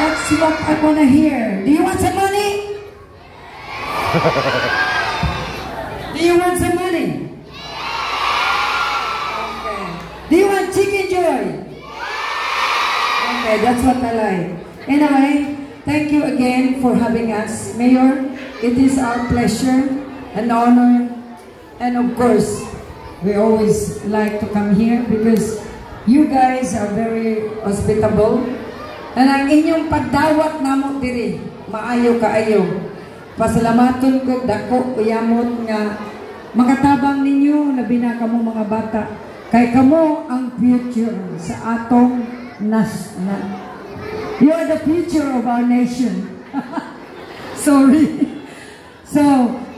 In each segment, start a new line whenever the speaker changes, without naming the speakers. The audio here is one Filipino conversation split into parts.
That's what I wanna hear. Do you want some money? Do you want some money? Okay. Do you want chicken joy? Okay, that's what I like. Anyway, thank you again for having us, Mayor. It is our pleasure and honor, and of course, we always like to come here because you guys are very hospitable. And ang inyong pagdawat namo diri, maayo kaayo. Pasalamaton ko dako uyamot nga makatabang ninyo labi na kamo mga bata. Kay kamo ang future sa atong you are the future of our nation. Sorry. So,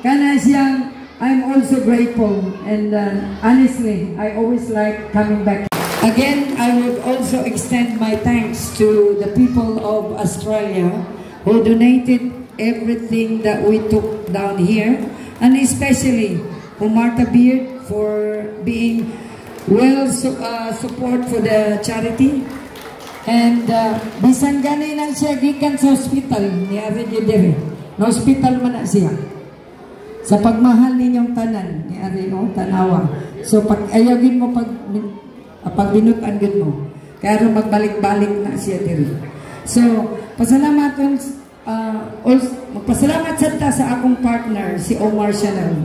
kana siyang, I'm also grateful, and honestly, I always like coming back. Again, I would also extend my thanks to the people of Australia who donated everything that we took down here, and especially Martha Beard for being support for the charity. And bisan gani lang siya gikan sa hospital ni Ari Didere. Na hospital man na siya. Sa pagmahal ninyong tanan ni Ari no, tanawa. So pag ayagin mo pag binutan gud mo. Kaya magbalik-balik na siya diri. So pasalamaton magpasalamat sa akong partner si Omar Chanel.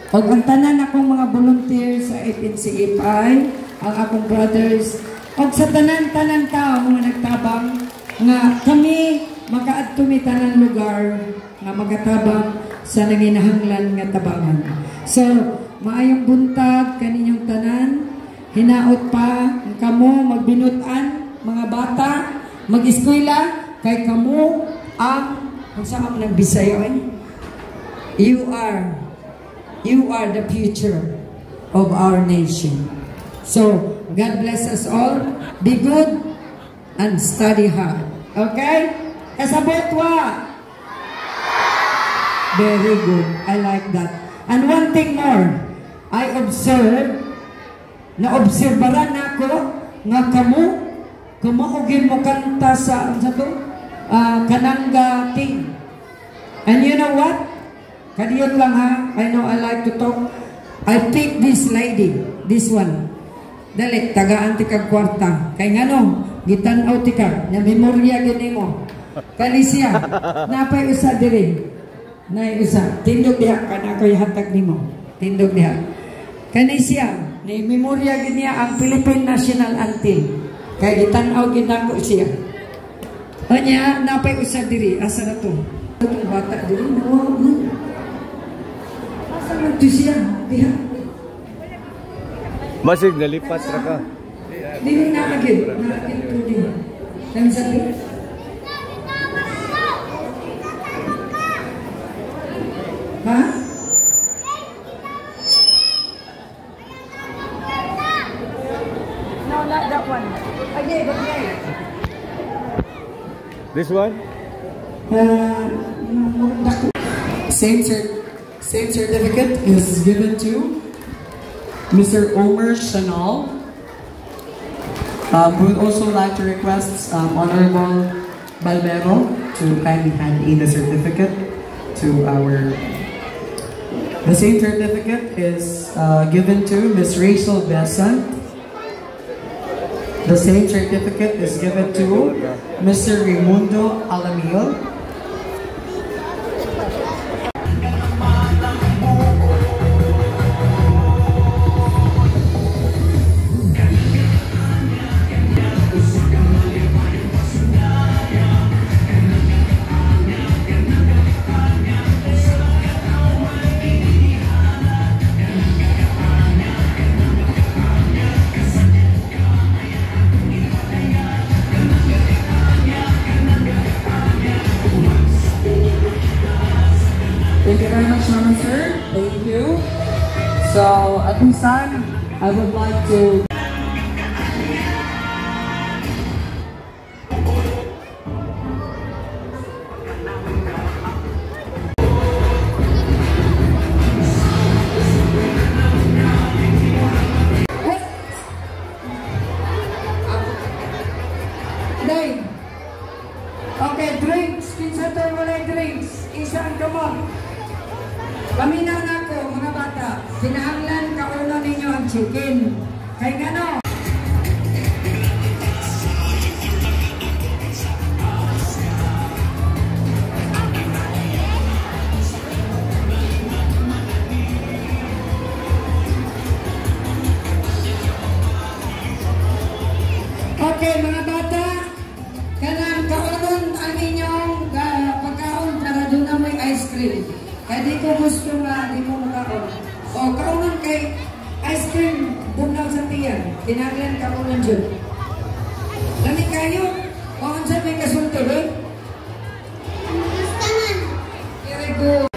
Pag ang tanan akong mga volunteers sa FNCFI, ang akong brothers, o sa tanan-tanan tao mga nagtabang nga kami makaadto mi tanan lugar nga magatabang sa nanginahanglan nga tabangan. So maayong buntag kaninyong tanan, hinaot pa kamo magbinutan mga bata, mag-eskwela kay kamo ang saan ng Bisaya you are the future of our nation. So God bless us all. Be good and study hard. Okay? Kasabotwa. Very good. I like that. And one thing more. I na-obserbaran ako nga kumuugin mo kanta sa Kananga Ting. And you know what? Kadiyot lang ha. I know I like to talk. I pick this lady. This one. Dali, tagaan ti kag kwarta. Kay ngano, gitanaw ti kag, na memorya gini mo. Kani siya, napay usa diri. Nay usa, tindog diha, kana ko ihatag nimo. Tindog diha. Kani siya, ni memorya gini ang Philippine National Anthem. Kay gitanaw ginako siya. Kanya, napay usa diri, asa na to? Itong bata diri, nawaw na. Asa na to siya, diha.
Masig nalipat ra ka.
Dili na lagi. Nakakit ko din. Nang sabi. Ha? No, not that one. Okay, okay.
This one?
Same certificate is given to Mr. Omar Chanel. We would also like to request Honorable Balbero to kindly hand in the certificate to our... The same certificate is given to Ms. Rachel Besant. The same certificate is given to Mr. Raimundo Alamil.
Thank you very much, Mama Sir. Thank you. So, at this time, I would like to... chicken. Kay ngano? Okay, mga bata, kanang kaunon ang inyong pagkaon para doon na may ice cream. Kaya di ko gusto nga, di ko makaon. O, kaunon kay ice cream, bunaw sa tiyan. Tinaglan kaunon dyan. Lami kayo, kung saan may kasulto, eh? Very good.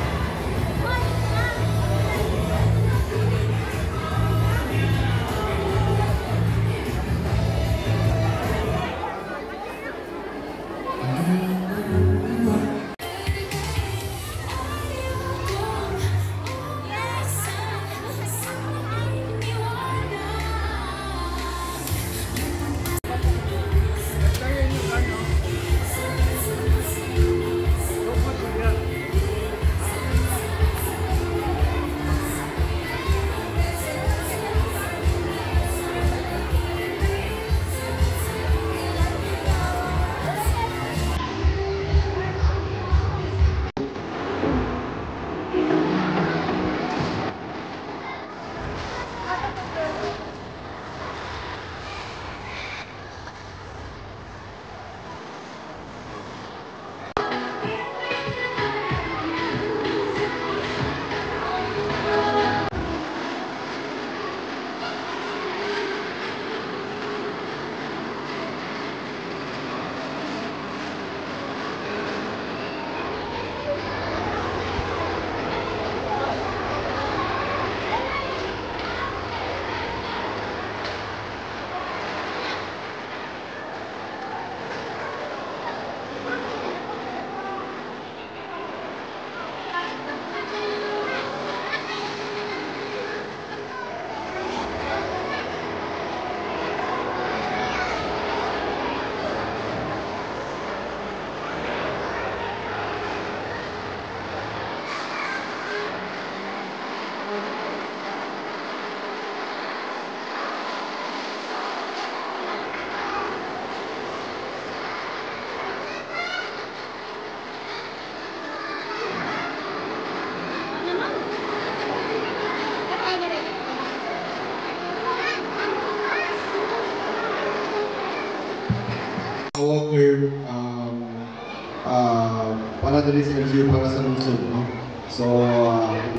Para dali sa LGU para sa lungsod, no? So,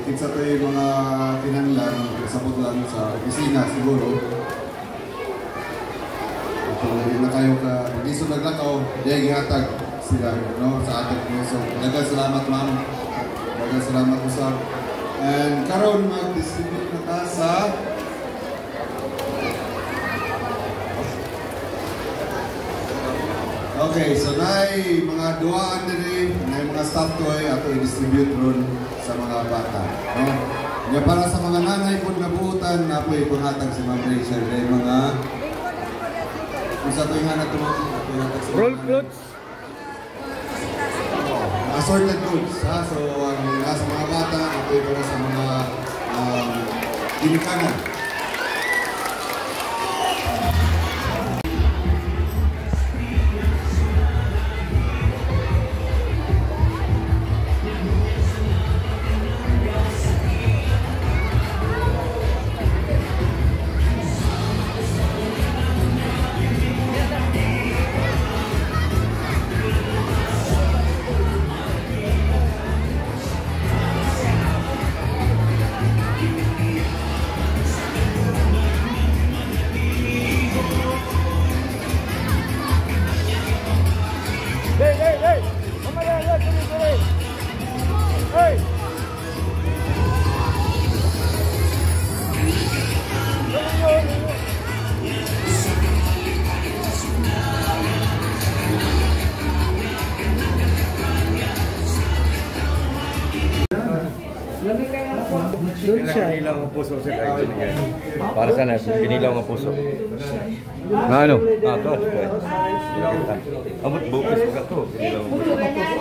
isa to yung mga kinanglan, sabot lang sa opisina siguro. At hindi na kayo pag-iso naglakaw, dahil gihatag sila, no? Sa ating lungsod. Dagang salamat, ma'am. Dagang salamat, usap. And karon mag-distribute na ta sa okay, so nay mga duwaan din, nay mga staff toy ato i-distribute ron sa mga bata, no? Nga para sa mga nanay pud nabuutan na po ipanghatag si Ma'am Rachel kay mga kung sa tuwing nga natulog roll clothes, assorted goods, ha? So sa mga bata ato para sa mga ginikanan.
Kinilaw ng puso sa kahit para sana kinilaw ng puso. Na ano? Ah, to. Abot bukas ka to. Kinilaw ng puso.